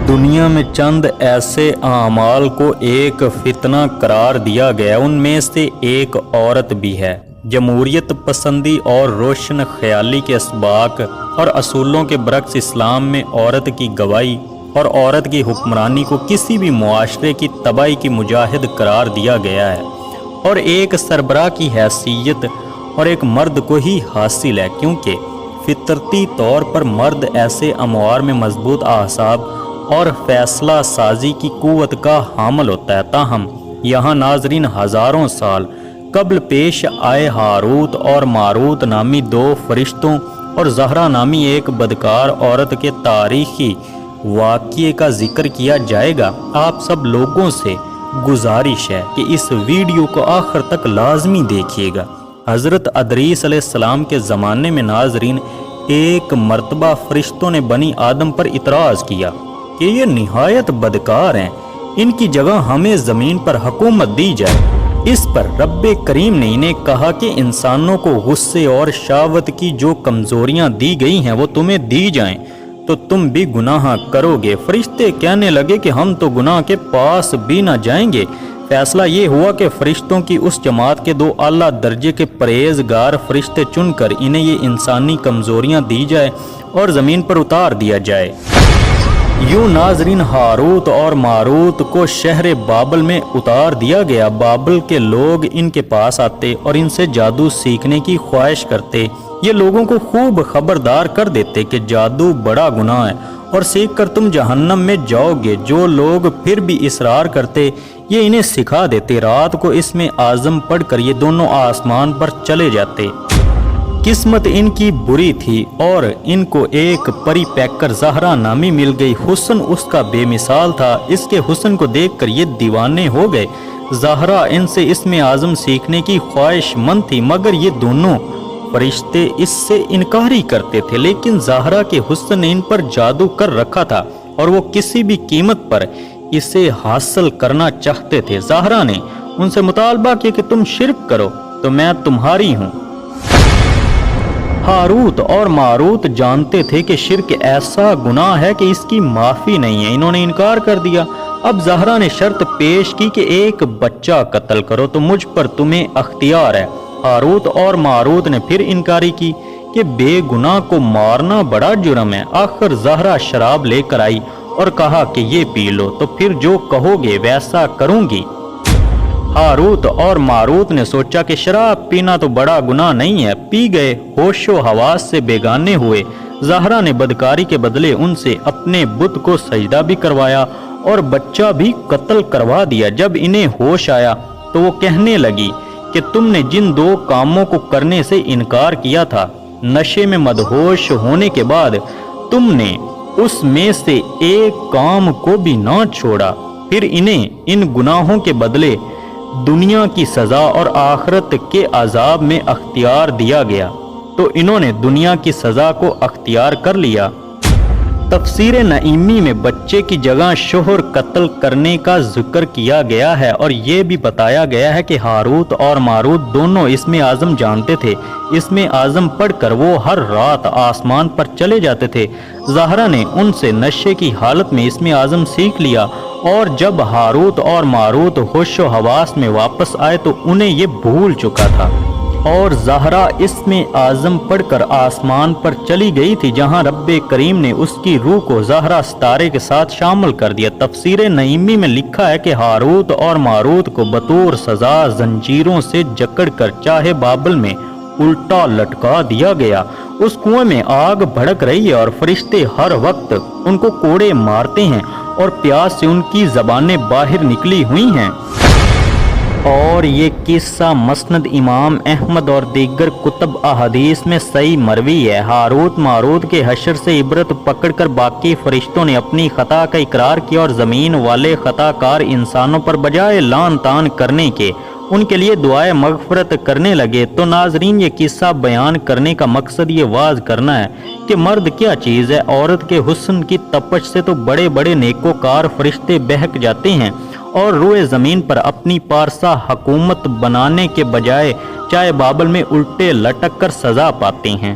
دنیا میں چند ایسے اعمال کو ایک فتنہ قرار دیا گیا، ان میں سے ایک عورت بھی ہے۔ جمہوریت پسندی اور روشن خیالی کے اسباق اور اصولوں کے برعکس اسلام میں عورت کی گواہی اور عورت کی حکمرانی کو کسی بھی معاشرے کی تباہی کی مجاہد قرار دیا گیا ہے، اور ایک سربراہ کی حیثیت اور ایک مرد کو ہی حاصل ہے، کیونکہ فطرتی طور پر مرد ایسے امور میں مضبوط اعصاب اور فیصلہ سازی کی قوت کا حامل ہوتا ہے۔ تاہم یہاں ناظرین ہزاروں سال قبل پیش آئے ہاروت اور ماروت نامی دو فرشتوں اور زہرا نامی ایک بدکار عورت کے تاریخی واقعے کا ذکر کیا جائے گا۔ آپ سب لوگوں سے گزارش ہے کہ اس ویڈیو کو آخر تک لازمی دیکھیے گا۔ حضرت ادریس علیہ السلام کے زمانے میں ناظرین ایک مرتبہ فرشتوں نے بنی آدم پر اعتراض کیا کہ یہ نہایت بدکار ہیں، ان کی جگہ ہمیں زمین پر حکومت دی جائے۔ اس پر رب کریم نے انہیں کہا کہ انسانوں کو غصے اور شہوت کی جو کمزوریاں دی گئی ہیں وہ تمہیں دی جائیں تو تم بھی گناہ کرو گے۔ فرشتے کہنے لگے کہ ہم تو گناہ کے پاس بھی نہ جائیں گے۔ فیصلہ یہ ہوا کہ فرشتوں کی اس جماعت کے دو اعلیٰ درجے کے پرہیزگار فرشتے چن کر انہیں یہ انسانی کمزوریاں دی جائے اور زمین پر اتار دیا جائے۔ یوں ناظرین ہاروت اور ماروت کو شہر بابل میں اتار دیا گیا۔ بابل کے لوگ ان کے پاس آتے اور ان سے جادو سیکھنے کی خواہش کرتے۔ یہ لوگوں کو خوب خبردار کر دیتے کہ جادو بڑا گناہ ہے اور سیکھ کر تم جہنم میں جاؤ گے۔ جو لوگ پھر بھی اصرار کرتے یہ انہیں سکھا دیتے۔ رات کو اس میں اعظم پڑھ کر یہ دونوں آسمان پر چلے جاتے۔ قسمت ان کی بری تھی اور ان کو ایک پری پیکر زہرا نامی مل گئی۔ حسن اس کا بے مثال تھا، اس کے حسن کو دیکھ کر یہ دیوانے ہو گئے۔ زہرا ان سے اس میں اعظم سیکھنے کی خواہش مند تھی، مگر یہ دونوں فرشتے اس سے انکاری کرتے تھے۔ لیکن زہرا کے حسن نے ان پر جادو کر رکھا تھا اور وہ کسی بھی قیمت پر اسے حاصل کرنا چاہتے تھے۔ زہرا نے ان سے مطالبہ کیا کہ تم شرک کرو تو میں تمہاری ہوں۔ ہاروت اور ماروت جانتے تھے کہ شرک ایسا گناہ ہے کہ اس کی معافی نہیں ہے، انہوں نے انکار کر دیا۔ اب زہرا نے شرط پیش کی کہ ایک بچہ قتل کرو تو مجھ پر تمہیں اختیار ہے۔ ہاروت اور ماروت نے پھر انکاری کی کہ بے گناہ کو مارنا بڑا جرم ہے۔ آخر زہرا شراب لے کر آئی اور کہا کہ یہ پی لو تو پھر جو کہو گے ویسا کروں گی۔ ہاروت اور ماروت نے سوچا کہ شراب پینا تو بڑا گناہ نہیں ہے، پی گئے، ہوش و حواس سے بیگانے ہوئے۔ زہرا نے بدکاری کے بدلے ان سے اپنے بت کو سجدہ بھی کروایا اور بچہ بھی قتل کروا دیا۔ جب انہیں ہوش آیا تو وہ کہنے لگی کہ تم نے جن دو کاموں کو کرنے سے انکار کیا تھا، نشے میں مدہوش ہونے کے بعد تم نے اس میں سے ایک کام کو بھی نہ چھوڑا۔ پھر انہیں ان گناہوں کے بدلے دنیا کی سزا اور آخرت کے عذاب میں اختیار دیا گیا، تو انہوں نے دنیا کی سزا کو اختیار کر لیا۔ تفسیر نعیمی میں بچے کی جگہ شوہر قتل کرنے کا ذکر کیا گیا ہے، اور یہ بھی بتایا گیا ہے کہ ہاروت اور ماروت دونوں اسم اعظم جانتے تھے۔ اسم اعظم پڑھ کر وہ ہر رات آسمان پر چلے جاتے تھے۔ زہرا نے ان سے نشے کی حالت میں اسم اعظم سیکھ لیا، اور جب ہاروت اور ماروت ہوش و حواس میں واپس آئے تو انہیں یہ بھول چکا تھا، اور زہرا اسم اعظم پڑھ کر آسمان پر چلی گئی تھی، جہاں رب کریم نے اس کی روح کو زہرا ستارے کے ساتھ شامل کر دیا۔ تفسیر نعیمی میں لکھا ہے کہ ہاروت اور ماروت کو بطور سزا زنجیروں سے جکڑ کر چاہے بابل میں الٹا لٹکا دیا گیا۔ اس کنویں میں آگ بھڑک رہی ہے اور فرشتے ہر وقت ان کو کوڑے مارتے ہیں اور پیاس سے ان کی زبانیں باہر نکلی ہوئی ہیں۔ اور یہ قصہ مسند امام احمد اور دیگر کتب احادیث میں صحیح مروی ہے۔ ہاروت ماروت کے حشر سے عبرت پکڑ کر باقی فرشتوں نے اپنی خطا کا اقرار کیا اور زمین والے خطا کار انسانوں پر بجائے لعن طعن کرنے کے ان کے لیے دعائے مغفرت کرنے لگے۔ تو ناظرین یہ قصہ بیان کرنے کا مقصد یہ واضح کرنا ہے کہ مرد کیا چیز ہے۔ عورت کے حسن کی تپش سے تو بڑے بڑے نیکوکار فرشتے بہک جاتے ہیں اور روئے زمین پر اپنی پارسا حکومت بنانے کے بجائے چائے بابل میں الٹے لٹک کر سزا پاتے ہیں۔